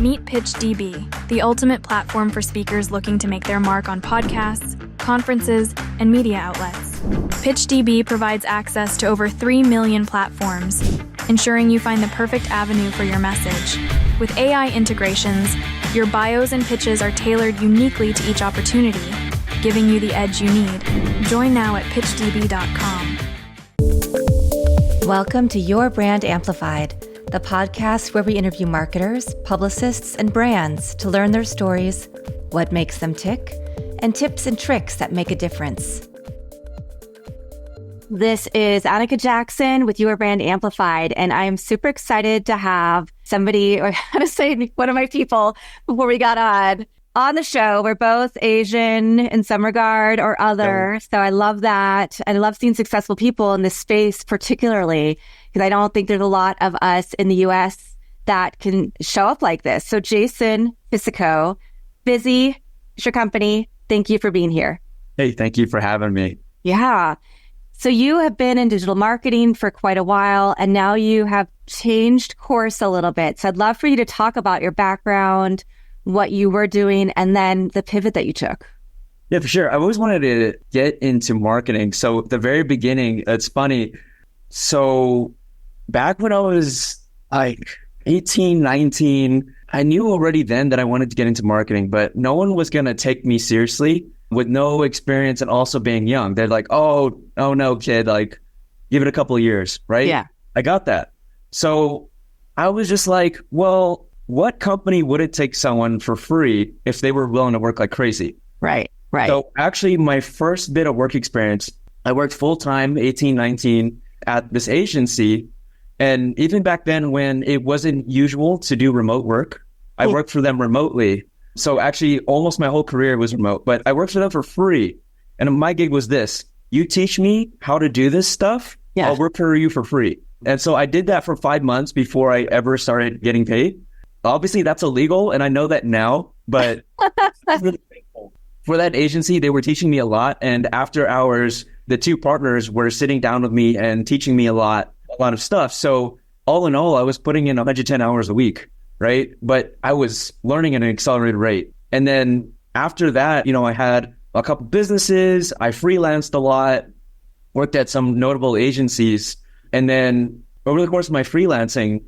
Meet PitchDB, the ultimate platform for speakers looking to make their mark on podcasts, conferences, and media outlets. PitchDB provides access to over 3 million platforms, ensuring you find the perfect avenue for your message. With AI integrations, your bios and pitches are tailored uniquely to each opportunity, giving you the edge you need. Join now at pitchdb.com. Welcome to Your Brand Amplified, the podcast where we interview marketers, publicists, and brands to learn their stories, what makes them tick, and tips and tricks that make a difference. This is Annika Jackson with Your Brand Amplified, and I am super excited to have somebody, or how to say, one of my people before we got on the show. We're both Asian in some regard or other, so I love that. And I love seeing successful people in this space, particularly because I don't think there's a lot of us in the US that can show up like this. So Jason Fisico, Fizzi is your company. Thank you for being here. Hey, thank you for having me. Yeah. So you have been in digital marketing for quite a while, and now you have changed course a little bit. So I'd love for you to talk about your background, what you were doing, and then the pivot that you took. Yeah, for sure. I've always wanted to get into marketing. So at the very beginning, it's funny. So back when I was like 18, 19, I knew already then that I wanted to get into marketing, but no one was going to take me seriously with no experience and also being young. They're like, oh no, kid, like give it a couple of years, right? Yeah. I got that. So I was just like, well, what company wouldn't take someone for free if they were willing to work like crazy? Right. So actually my first bit of work experience, I worked full-time, 18, 19 at this agency. And even back then when it wasn't usual to do remote work, I worked for them remotely. So actually almost my whole career was remote, but I worked for them for free. And my gig was this: you teach me how to do this stuff, I'll work for you for free. And so I did that for 5 months before I ever started getting paid. Obviously that's illegal, and I know that now, but for that agency, they were teaching me a lot. And after hours, the two partners were sitting down with me and teaching me a lot of stuff. So all in all, I was putting in 110 hours a week, right? But I was learning at an accelerated rate. And then after that, I had a couple businesses. I freelanced a lot, worked at some notable agencies. And then over the course of my freelancing,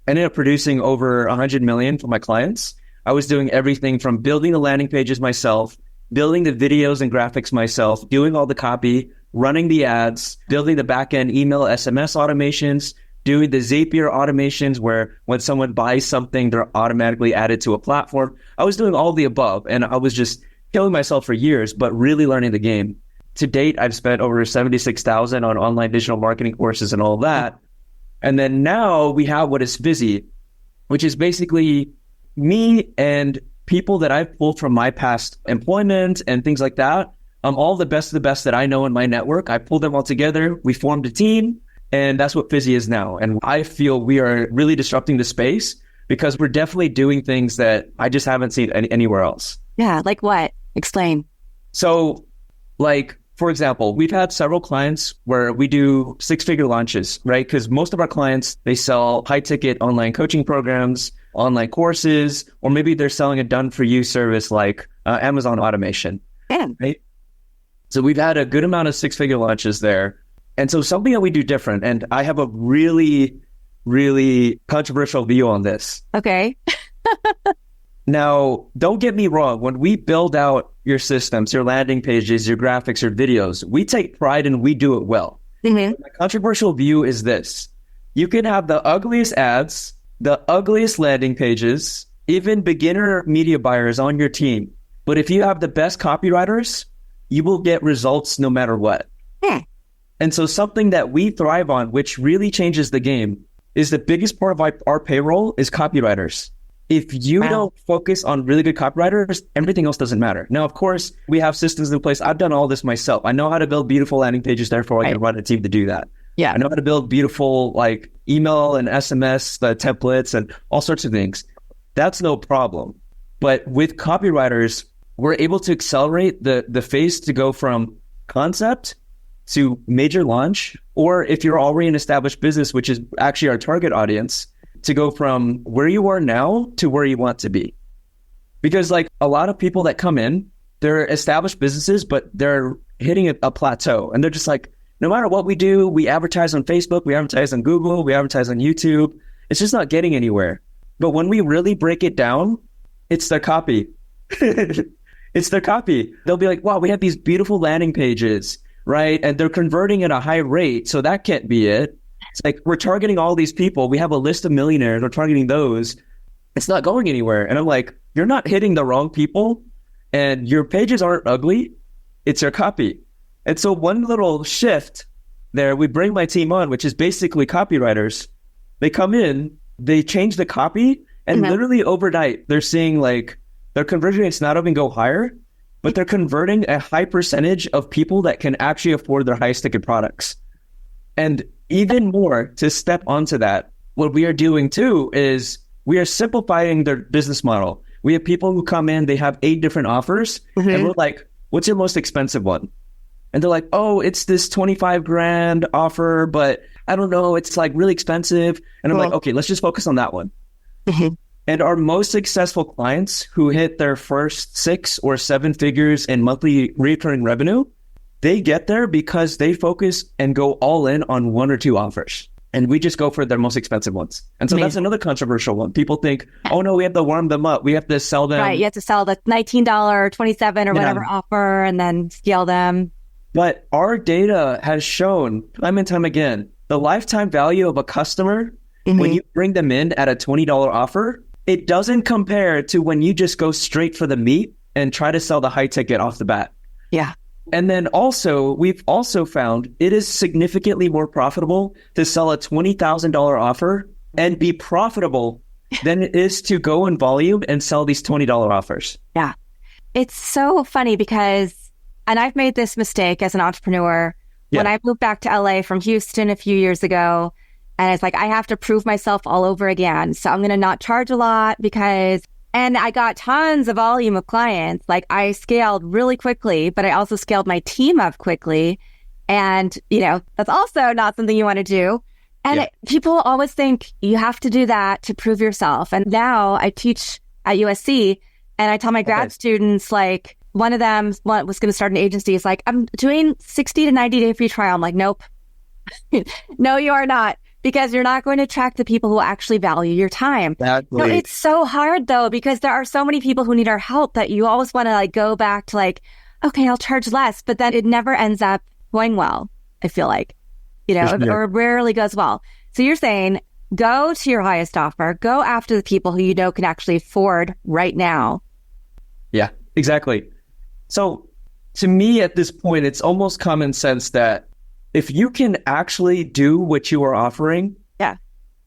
I ended up producing over 100 million for my clients. I was doing everything from building the landing pages myself, building the videos and graphics myself, doing all the copy, running the ads, building the back-end email, SMS automations, doing the Zapier automations where when someone buys something, they're automatically added to a platform. I was doing all the above, and I was just killing myself for years, but really learning the game. To date, I've spent over 76,000 on online digital marketing courses and all that. And then now we have what is Fizzi, which is basically me and people that I've pulled from my past employment and things like that. All the best of the best that I know in my network. I pulled them all together. We formed a team, and that's what Fizzi is now. And I feel we are really disrupting the space because we're definitely doing things that I just haven't seen anywhere else. Yeah, like what? Explain. So, for example, we've had several clients where we do 6-figure launches, right? Because most of our clients, they sell high-ticket online coaching programs, online courses, or maybe they're selling a done-for-you service like Amazon automation. Right? So we've had a good amount of 6-figure launches there. And so something that we do different, and I have a really, really controversial view on this. Okay. Now, don't get me wrong. When we build out your systems, your landing pages, your graphics, your videos, we take pride and we do it well. Mm-hmm. My controversial view is this: you can have the ugliest ads, the ugliest landing pages, even beginner media buyers on your team. But if you have the best copywriters, you will get results no matter what. And so something that we thrive on, which really changes the game, is the biggest part of our payroll is copywriters. If you don't focus on really good copywriters, everything else doesn't matter. Now, of course, we have systems in place. I've done all this myself. I know how to build beautiful landing pages, therefore I can run a team to do that. Yeah. I know how to build beautiful email and SMS templates and all sorts of things. That's no problem. But with copywriters, we're able to accelerate the phase to go from concept to major launch, or if you're already an established business, which is actually our target audience, to go from where you are now to where you want to be. Because like a lot of people that come in, they're established businesses, but they're hitting a plateau. And they're just like, no matter what we do, we advertise on Facebook, we advertise on Google, we advertise on YouTube. It's just not getting anywhere. But when we really break it down, it's their copy. It's their copy. They'll be like, wow, we have these beautiful landing pages, right? And they're converting at a high rate. So that can't be it. It's like, we're targeting all these people. We have a list of millionaires. We're targeting those. It's not going anywhere. And I'm like, you're not hitting the wrong people. And your pages aren't ugly. It's your copy. And so one little shift there, we bring my team on, which is basically copywriters. They come in, they change the copy, and literally overnight, they're seeing like their conversion rates not even go higher, but they're converting a high percentage of people that can actually afford their highest ticket products. And even more to step onto that, what we are doing too is we are simplifying their business model. We have people who come in, they have 8 different offers, and we're like, what's your most expensive one? And they're like, oh, it's this 25 grand offer, but I don't know, it's like really expensive. And I'm like, okay, let's just focus on that one. And our most successful clients who hit their first 6 or 7 figures in monthly recurring revenue, they get there because they focus and go all in on 1 or 2 offers. And we just go for their most expensive ones. And so that's another controversial one. People think, oh no, we have to warm them up. We have to sell them. Right. You have to sell the $19, $27 or whatever offer and then scale them. But our data has shown time and time again, the lifetime value of a customer, when you bring them in at a $20 offer, it doesn't compare to when you just go straight for the meat and try to sell the high ticket off the bat. Yeah. And then also, we've also found it is significantly more profitable to sell a $20,000 offer and be profitable than it is to go in volume and sell these $20 offers. Yeah. It's so funny because, and I've made this mistake as an entrepreneur, when I moved back to LA from Houston a few years ago, and it's like, I have to prove myself all over again. So I'm going to not charge a lot and I got tons of volume of clients. Like I scaled really quickly, but I also scaled my team up quickly. And, that's also not something you want to do. And people always think you have to do that to prove yourself. And now I teach at USC and I tell my grad students, like one of them was going to start an agency. Is like, I'm doing 60 to 90 day free trial. I'm like, nope. No, you are not. Because you're not going to attract the people who actually value your time. Exactly. No, it's so hard though, because there are so many people who need our help that you always want to like go back to like, okay, I'll charge less, but then it never ends up going well. I feel like, or rarely goes well. So you're saying go to your highest offer, go after the people who you know can actually afford right now. Yeah, exactly. So to me at this point, it's almost common sense that if you can actually do what you are offering,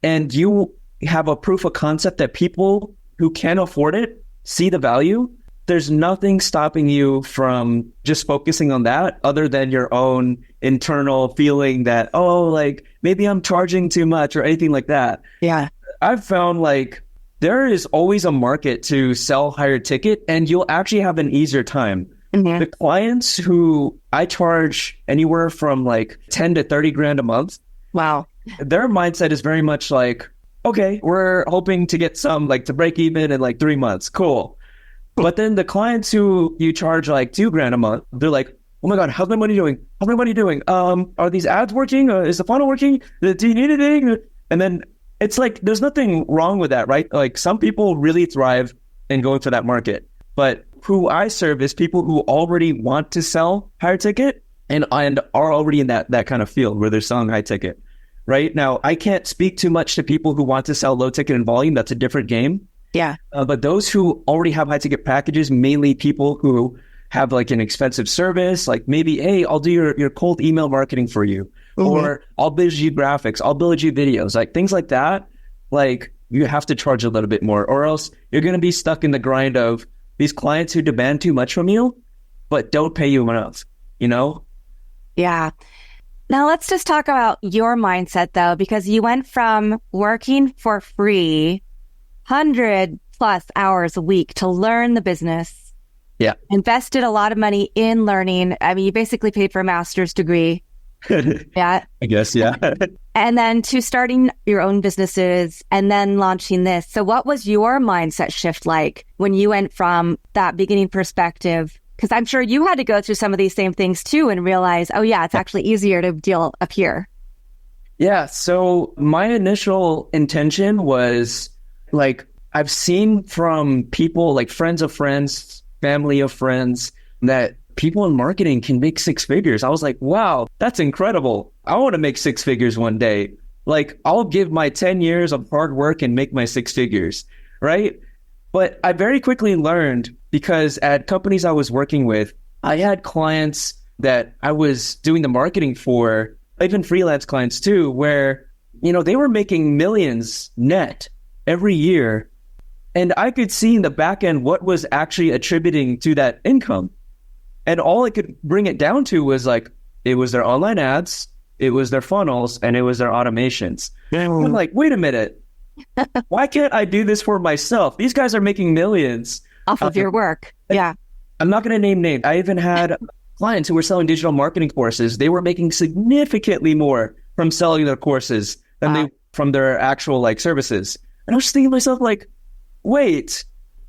and you have a proof of concept that people who can afford it see the value, there's nothing stopping you from just focusing on that other than your own internal feeling that, oh, like maybe I'm charging too much or anything like that. Yeah. I've found like there is always a market to sell higher ticket and you'll actually have an easier time. The clients who I charge anywhere from like 10 to 30 grand a month. Wow. Their mindset is very much like, okay, we're hoping to get some like to break even in like 3 months. Cool. But then the clients who you charge like 2 grand a month, they're like, oh my God, how's my money doing? How's my money doing? Are these ads working? Is the funnel working? Do you need anything? And then it's like, there's nothing wrong with that, right? Like some people really thrive in going to that market. But who I serve is people who already want to sell higher ticket and are already in that kind of field where they're selling high ticket. Right now, I can't speak too much to people who want to sell low ticket and volume. That's a different game. Yeah. But those who already have high ticket packages, mainly people who have like an expensive service, like maybe, hey, I'll do your cold email marketing for you, or I'll build you graphics, I'll build you videos, like things like that. Like you have to charge a little bit more, or else you're going to be stuck in the grind of these clients who demand too much from you, but don't pay you enough, Yeah. Now let's just talk about your mindset though, because you went from working for free 100+ hours a week to learn the business. Yeah. Invested a lot of money in learning. I mean, you basically paid for a master's degree. Yeah. I guess, yeah. and then to starting your own businesses and then launching this. So what was your mindset shift like when you went from that beginning perspective? Because I'm sure you had to go through some of these same things too and realize, oh yeah, it's actually easier to deal up here. Yeah. So my initial intention was like, I've seen from people like friends of friends, family of friends, that people in marketing can make six figures. I was like, wow, that's incredible. I want to make six figures one day. Like, I'll give my 10 years of hard work and make my six figures, right? But I very quickly learned, because at companies I was working with, I had clients that I was doing the marketing for, even freelance clients too, where, they were making millions net every year. And I could see in the back end what was actually attributing to that income. And all I could bring it down to was like, it was their online ads, it was their funnels, and it was their automations. I'm like, wait a minute. Why can't I do this for myself? These guys are making millions. Off of your work. Yeah. I'm not going to name names. I even had clients who were selling digital marketing courses. They were making significantly more from selling their courses than they from their actual like services. And I was thinking to myself like, wait,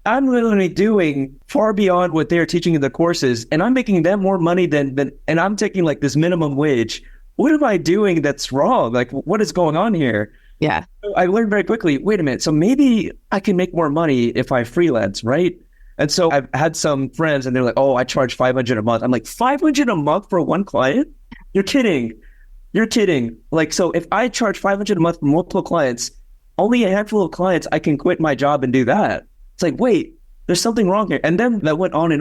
I'm literally doing far beyond what they're teaching in the courses, and I'm making them more money than and I'm taking like this minimum wage. What am I doing that's wrong? Like, what is going on here? Yeah. I learned very quickly, wait a minute, so maybe I can make more money if I freelance, right? And so I've had some friends and they're like, oh, I charge $500 a month. I'm like, $500 a month for one client? You're kidding. You're kidding. Like, so if I charge $500 a month for multiple clients, only a handful of clients, I can quit my job and do that. It's like, wait, there's something wrong here. And then that went on.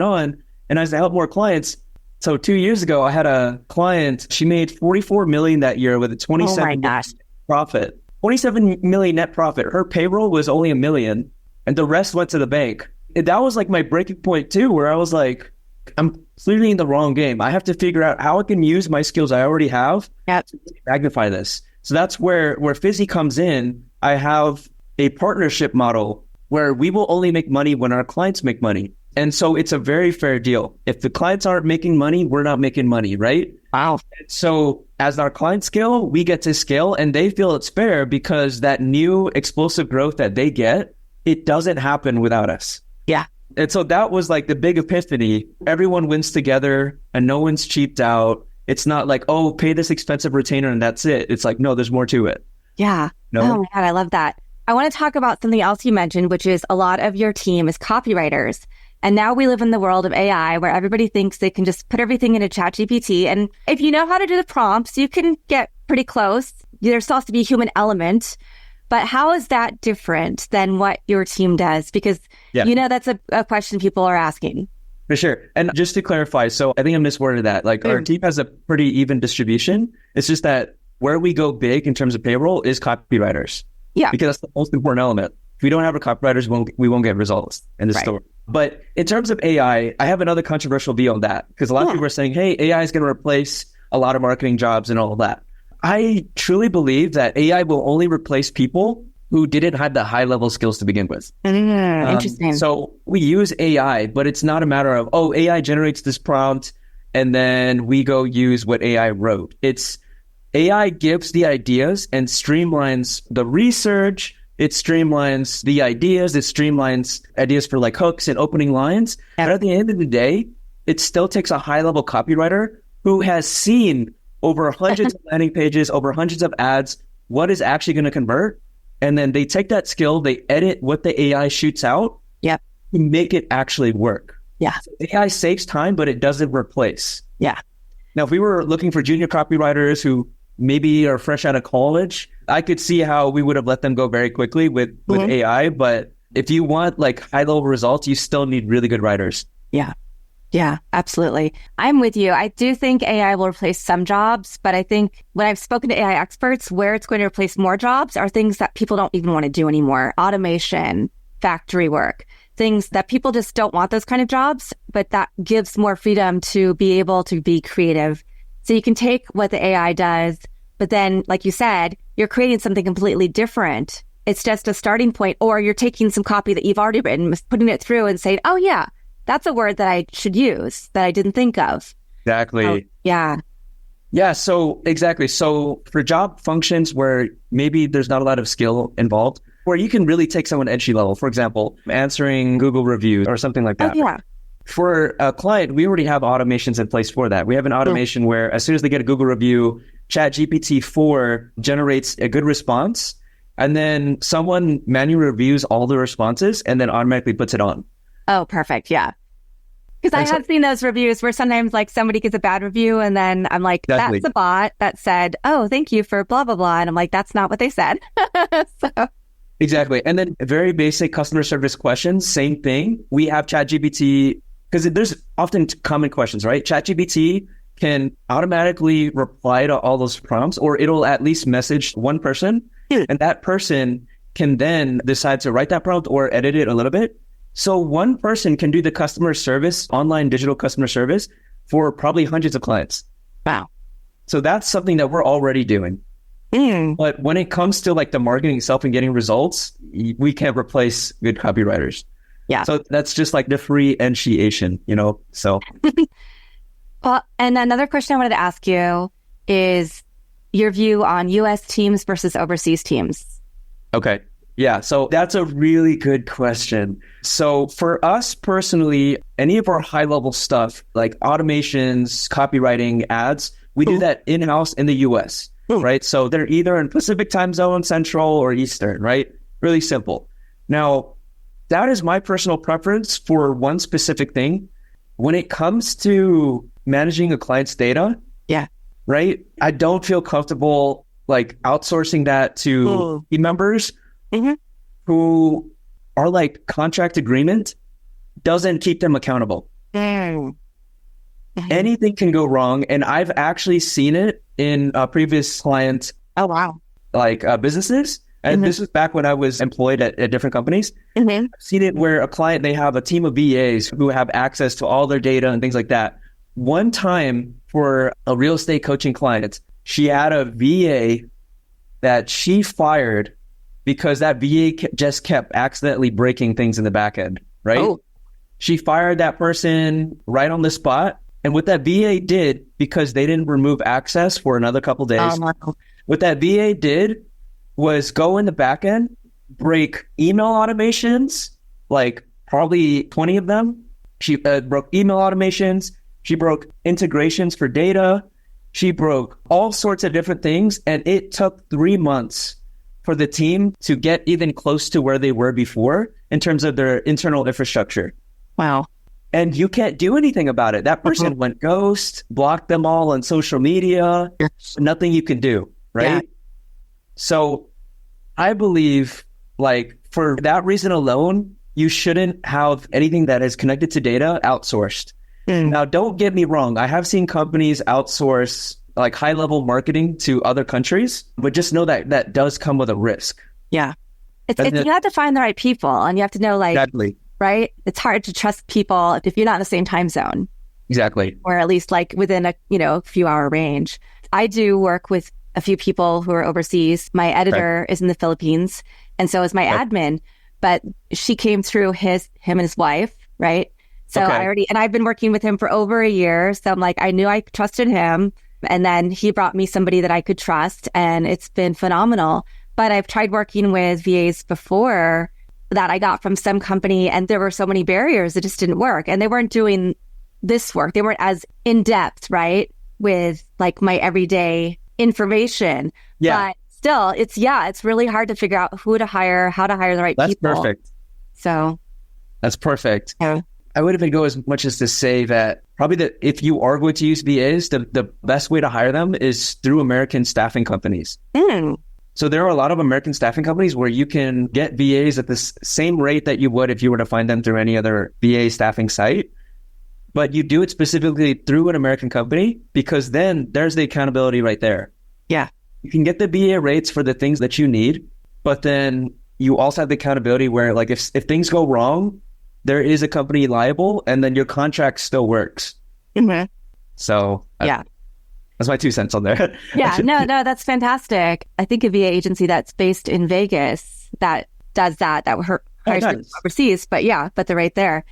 And as I help more clients, so 2 years ago, I had a client, she made $44 million that year with a 27 million profit. 27 million net profit. Her payroll was only $1 million, and the rest went to the bank. And that was like my breaking point too, where I was like, I'm clearly in the wrong game. I have to figure out how I can use my skills I already have to magnify this. So that's where Fizzi comes in. I have a partnership model where we will only make money when our clients make money. And so it's a very fair deal. If the clients aren't making money, we're not making money, right? Wow. So as our clients scale, we get to scale, and they feel it's fair because that new explosive growth that they get, it doesn't happen without us. Yeah. And so that was like the big epiphany. Everyone wins together and no one's cheaped out. It's not like, oh, pay this expensive retainer and that's it. It's like, no, there's more to it. Yeah. No? Oh my God, I love that. I want to talk about something else you mentioned, which is a lot of your team is copywriters. And now we live in the world of AI where everybody thinks they can just put everything into ChatGPT. And if you know how to do the prompts, you can get pretty close. There still has to be a human element. But how is that different than what your team does? Because, that's a question people are asking. For sure. And just to clarify, so I think I misworded that. Like our team has a pretty even distribution. It's just that where we go big in terms of payroll is copywriters. Yeah. Because that's the most important element. If we don't have our copywriters, we won't get results in the store. But in terms of AI, I have another controversial view on that because a lot of people are saying, hey, AI is going to replace a lot of marketing jobs and all of that. I truly believe that AI will only replace people who didn't have the high level skills to begin with. Interesting. So we use AI, but it's not a matter of, oh, AI generates this prompt and then we go use what AI wrote. It's AI gives the ideas and streamlines the research. It streamlines the ideas. It streamlines ideas for like hooks and opening lines. But at the end of the day, it still takes a high level copywriter who has seen over hundreds of landing pages, over hundreds of ads, what is actually going to convert. And then they take that skill, they edit what the AI shoots out to make it actually work. Yeah. So AI saves time, but it doesn't replace. Yeah. Now, if we were looking for junior copywriters who maybe are fresh out of college, I could see how we would have let them go very quickly with AI. But if you want like high level results, you still need really good writers. Yeah. Yeah, absolutely. I'm with you. I do think AI will replace some jobs, but I think when I've spoken to AI experts, where it's going to replace more jobs are things that people don't even want to do anymore. Automation, factory work, things that people just don't want those kind of jobs, but that gives more freedom to be able to be creative. So you can take what the AI does, but then, like you said, you're creating something completely different. It's just a starting point, or you're taking some copy that you've already written, putting it through and saying, oh yeah, that's a word that I should use that I didn't think of. Exactly. Oh, yeah. Yeah, so exactly. So for job functions where maybe there's not a lot of skill involved, where you can really take someone entry level, for example, answering Google reviews or something like Oh, that. yeah. For a client, we already have automations in place for that. We have an automation where as soon as they get a Google review, ChatGPT 4 generates a good response, and then someone manually reviews all the responses and then automatically puts it on. Oh, perfect. Yeah. Because I have seen those reviews where sometimes like somebody gets a bad review and then I'm like, Exactly. that's a bot that said, oh, thank you for blah, blah, blah. And I'm like, that's not what they said. So, Exactly. And then very basic customer service questions, same thing. We have ChatGPT, because there's often common questions, right? ChatGPT can automatically reply to all those prompts, or it'll at least message one person, and that person can then decide to write that prompt or edit it a little bit. So one person can do the customer service, online digital customer service for probably hundreds of clients. wow. So that's something that we're already doing. But when it comes to like the marketing itself and getting results, we can't replace good copywriters. Yeah. So that's just like differentiation, so. Well, and another question I wanted to ask you is your view on US teams versus overseas teams. Okay. Yeah. So that's a really good question. So for us personally, any of our high level stuff like automations, copywriting, ads, we do that in-house in the US, right? So they're either in Pacific time zone, Central, or Eastern, right? Really simple. Now, that is my personal preference for one specific thing. When it comes to managing a client's data, right? I don't feel comfortable like outsourcing that to team members who are like contract agreement doesn't keep them accountable. Anything can go wrong. And I've actually seen it in previous client businesses. And this was back when I was employed at different companies. I've seen it where a client, they have a team of VAs who have access to all their data and things like that. One time for a real estate coaching client, she had a VA that she fired because that VA just kept accidentally breaking things in the back end, right? She fired that person right on the spot. And what that VA did, because they didn't remove access for another couple days, what that VA did was go in the back end, break email automations, like probably 20 of them. She broke email automations. She broke integrations for data. She broke all sorts of different things. And it took 3 months for the team to get even close to where they were before in terms of their internal infrastructure. Wow. And you can't do anything about it. That person went ghost, blocked them all on social media. Nothing you can do, right? Yeah. So I believe, like, for that reason alone, you shouldn't have anything that is connected to data outsourced. Now, don't get me wrong. I have seen companies outsource like high-level marketing to other countries, but just know that that does come with a risk. Yeah. You have to find the right people, and you have to know, like, exactly. Right? It's hard to trust people if you're not in the same time zone. Exactly. Or at least like within a few hour range. I do work with a few people who are overseas. My editor is in the Philippines, and so is my admin, but she came through him and his wife, right? So I've been working with him for over a year. So I'm like, I knew I trusted him. And then he brought me somebody that I could trust, and it's been phenomenal. But I've tried working with VAs before that I got from some company, and there were so many barriers, it just didn't work. And they weren't doing this work. They weren't as in depth, right? With like my everyday information. Yeah. But still, it's really hard to figure out who to hire, how to hire the right people. That's perfect. So. That's perfect. Yeah. I would even go as much as to say that probably if you are going to use VAs, the best way to hire them is through American staffing companies. So there are a lot of American staffing companies where you can get VAs at the same rate that you would if you were to find them through any other VA staffing site. But you do it specifically through an American company, because then there's the accountability right there. Yeah. You can get the VA rates for the things that you need, but then you also have the accountability where, like, if things go wrong, there is a company liable, and then your contract still works. So that's my 2 cents on there. Yeah, no, that's fantastic. I think a VA agency that's based in Vegas that does that hires overseas, but they're right there.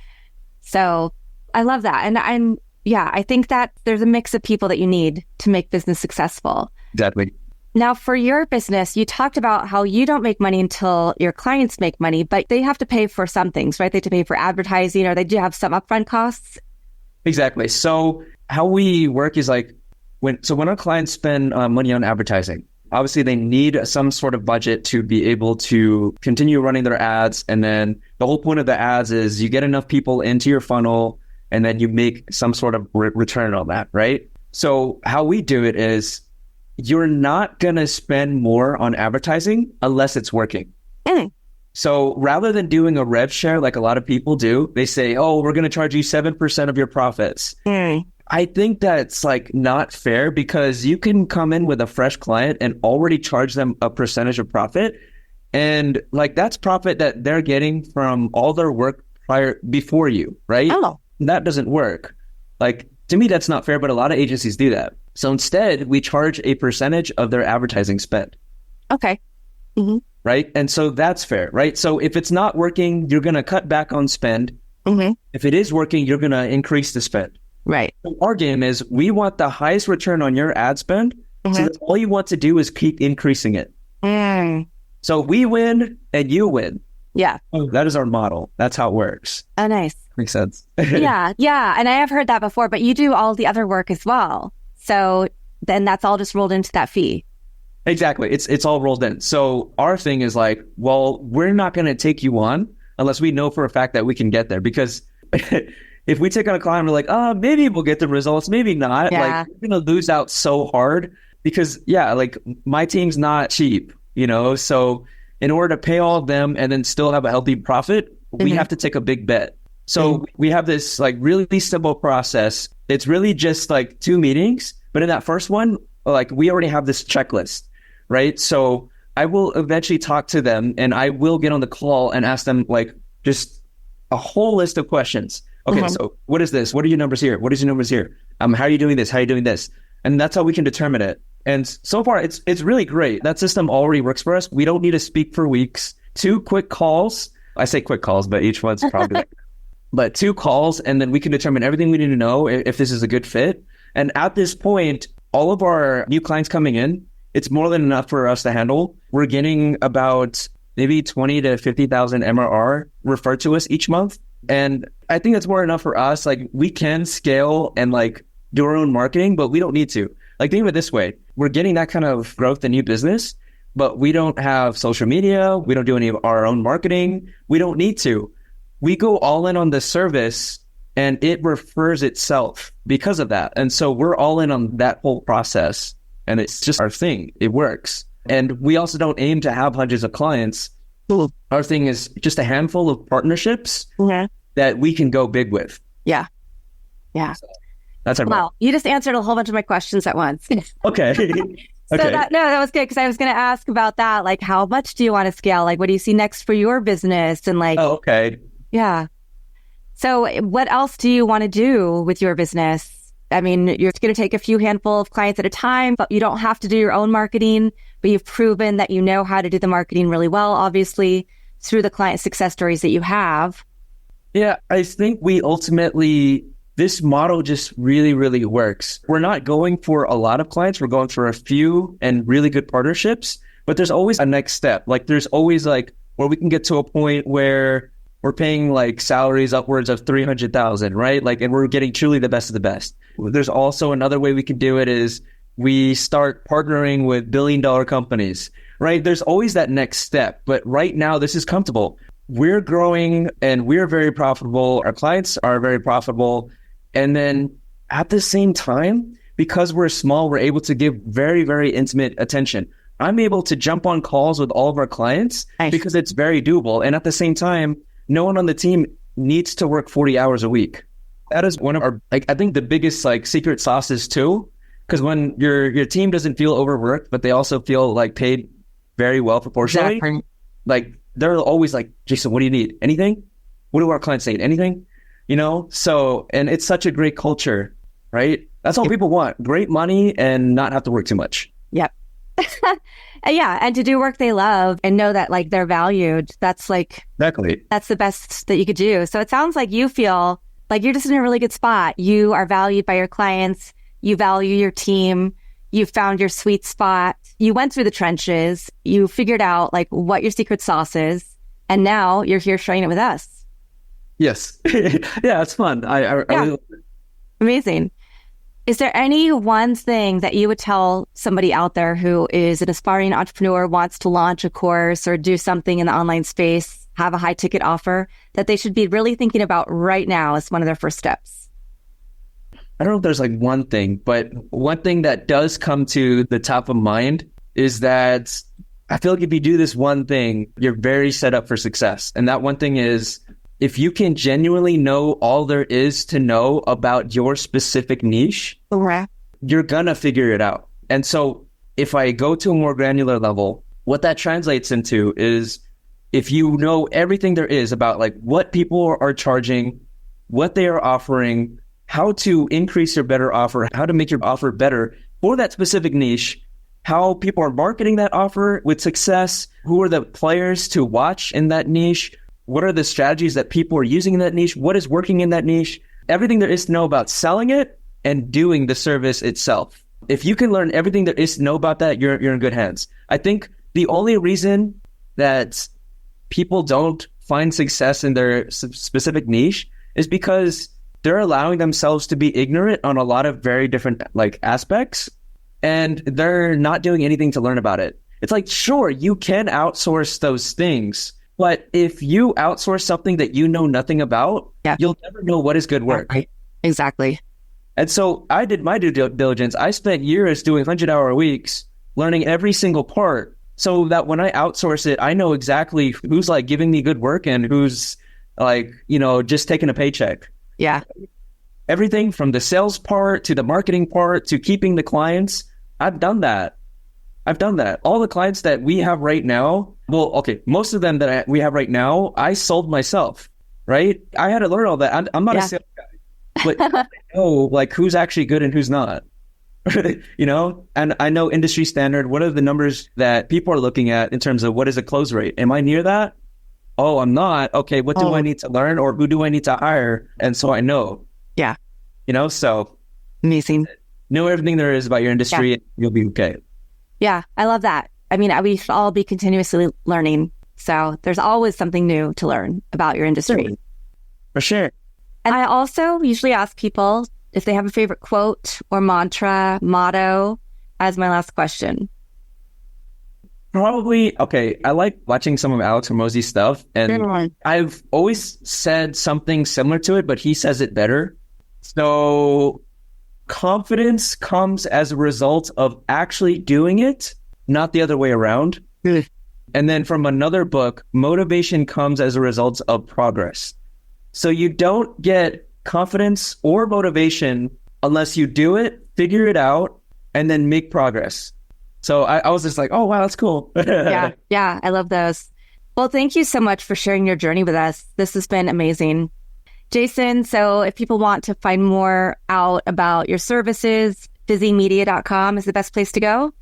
So I love that. And Yeah, I think that there's a mix of people that you need to make business successful. Exactly. Now, for your business, you talked about how you don't make money until your clients make money, but they have to pay for some things, right? They have to pay for advertising, or they do have some upfront costs. Exactly. So how we work is like when our clients spend money on advertising, obviously they need some sort of budget to be able to continue running their ads. And then the whole point of the ads is you get enough people into your funnel and then you make some sort of return on that, right? So how we do it is you're not going to spend more on advertising unless it's working. So rather than doing a rev share like a lot of people do, they say, oh, we're going to charge you 7% of your profits. I think that's like not fair because you can come in with a fresh client and already charge them a percentage of profit. And like that's profit that they're getting from all their work before you, right? Oh. That doesn't work. Like to me, that's not fair, but a lot of agencies do that. So instead, we charge a percentage of their advertising spend. Okay. Mm-hmm. Right? And so that's fair, right? So if it's not working, you're going to cut back on spend. Mm-hmm. If it is working, you're going to increase the spend. Right. So our game is we want the highest return on your ad spend. So that all you want to do is keep increasing it. So we win and you win. Yeah. That is our model. That's how it works. Oh, nice. Makes sense. Yeah. And I have heard that before, but you do all the other work as well. So then that's all just rolled into that fee. Exactly. It's all rolled in. So our thing is like, well, we're not going to take you on unless we know for a fact that we can get there. Because if we take on a client, we're like, oh, maybe we'll get the results, maybe not. Yeah. Like we're going to lose out so hard because like my team's not cheap, So in order to pay all of them and then still have a healthy profit, we have to take a big bet. So we have this like really simple process. It's really just like 2 meetings, but in that first one, like we already have this checklist, right? So I will eventually talk to them and I will get on the call and ask them like just a whole list of questions. Okay, so what is this? What are your numbers here? What is your numbers here? How are you doing this? How are you doing this? And that's how we can determine it. And so far, it's really great. That system already works for us. We don't need to speak for weeks. 2 quick calls. I say quick calls, but each one's probably but 2 calls, and then we can determine everything we need to know if this is a good fit. And at this point, all of our new clients coming in, it's more than enough for us to handle. We're getting about maybe 20 to 50,000 MRR referred to us each month. And I think that's more enough for us. Like we can scale and like do our own marketing, but we don't need to. Like think of it this way. We're getting that kind of growth in new business, but we don't have social media. We don't do any of our own marketing. We don't need to. We go all in on the service and it refers itself because of that. And so we're all in on that whole process and it's just our thing. It works. And we also don't aim to have hundreds of clients. Our thing is just a handful of partnerships that we can go big with. Yeah. So that's our Wow. You just answered a whole bunch of my questions at once. Okay. So that was good because I was going to ask about that. Like, how much do you want to scale? Like, what do you see next for your business? And like, okay. Yeah. So what else do you want to do with your business? I mean, you're going to take a few handful of clients at a time, but you don't have to do your own marketing, but you've proven that you know how to do the marketing really well, obviously, through the client success stories that you have. Yeah, I think this model just really, really works. We're not going for a lot of clients. We're going for a few and really good partnerships, but there's always a next step. Like there's always like where we can get to a point where we're paying like salaries upwards of 300,000, right? Like, and we're getting truly the best of the best. There's also another way we can do it is we start partnering with billion-dollar companies, right? There's always that next step, but right now this is comfortable. We're growing and we're very profitable. Our clients are very profitable. And then at the same time, because we're small, we're able to give very, very intimate attention. I'm able to jump on calls with all of our clients because it's very doable. And at the same time, no one on the team needs to work 40 hours a week. That is one of our, like, I think the biggest like secret sauces too, because when your team doesn't feel overworked, but they also feel like paid very well proportionally, like they're always like, Jason, what do you need? Anything? What do our clients need? Anything? So, and it's such a great culture, right? That's all people want. Great money and not have to work too much. Yep. Yeah. And to do work they love and know that like they're valued. That's like, exactly. That's the best that you could do. So it sounds like you feel Like you're just in a really good spot. You are valued by your clients. You value your team. You found your sweet spot. You went through the trenches. You figured out like what your secret sauce is. And now you're here sharing it with us. Yes. Yeah, it's fun. I really love it. Amazing. Is there any one thing that you would tell somebody out there who is an aspiring entrepreneur, wants to launch a course or do something in the online space, have a high ticket offer that they should be really thinking about right now as one of their first steps? I don't know if there's like one thing, but one thing that does come to the top of mind is that I feel like if you do this one thing, you're very set up for success. And that one thing is if you can genuinely know all there is to know about your specific niche, you're gonna figure it out. And so if I go to a more granular level, what that translates into is if you know everything there is about like what people are charging, what they are offering, how to increase your better offer, how to make your offer better for that specific niche, how people are marketing that offer with success, who are the players to watch in that niche, what are the strategies that people are using in that niche, what is working in that niche, everything there is to know about selling it and doing the service itself. If you can learn everything there is to know about that, you're in good hands. I think the only reason that people don't find success in their specific niche is because they're allowing themselves to be ignorant on a lot of very different like aspects, and they're not doing anything to learn about it. It's like, sure, you can outsource those things, but if you outsource something that you know nothing about, you'll never know what is good work. Right. Exactly. And so I did my due diligence. I spent years doing 100-hour weeks, learning every single part, so that when I outsource it, I know exactly who's like giving me good work and who's like, just taking a paycheck. Yeah. Everything from the sales part to the marketing part to keeping the clients. I've done that. All the clients that we have right now, most of them that we have right now, I sold myself, right? I had to learn all that. I'm not a sales guy, but I know like who's actually good and who's not, and I know industry standard. What are the numbers that people are looking at in terms of what is a close rate? Am I near that? Oh, I'm not. Okay. What do I need to learn, or who do I need to hire? And so I know. Yeah. So amazing. Know everything there is about your industry. Yeah. You'll be okay. Yeah. I love that. I mean, we should all be continuously learning. So there's always something new to learn about your industry. For sure. And I also usually ask people if they have a favorite quote or mantra, motto as my last question. Probably, okay, I like watching some of Alex Hormozi's stuff, and I've always said something similar to it, but he says it better. So confidence comes as a result of actually doing it, not the other way around. And then from another book, motivation comes as a result of progress. So you don't get confidence or motivation unless you do it, figure it out, and then make progress. So I was just like, oh, wow, that's cool. Yeah, I love those. Well, thank you so much for sharing your journey with us. This has been amazing. Jason, so if people want to find more out about your services, fizzimedia.com is the best place to go?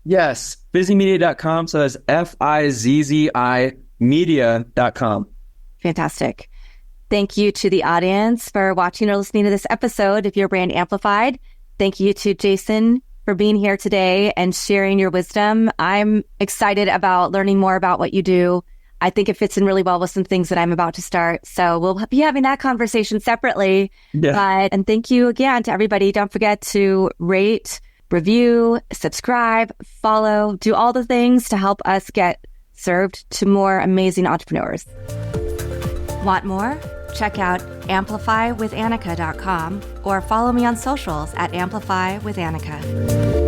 Yes, fizzimedia.com. So that's Fizzi media.com. Fantastic. Thank you to the audience for watching or listening to this episode of Your Brand Amplified. Thank you to Jason for being here today and sharing your wisdom. I'm excited about learning more about what you do. I think it fits in really well with some things that I'm about to start. So we'll be having that conversation separately. Yeah. And thank you again to everybody. Don't forget to rate, review, subscribe, follow, do all the things to help us get served to more amazing entrepreneurs. Want more? Check out amplifywithannika.com or follow me on socials at amplifywithannika.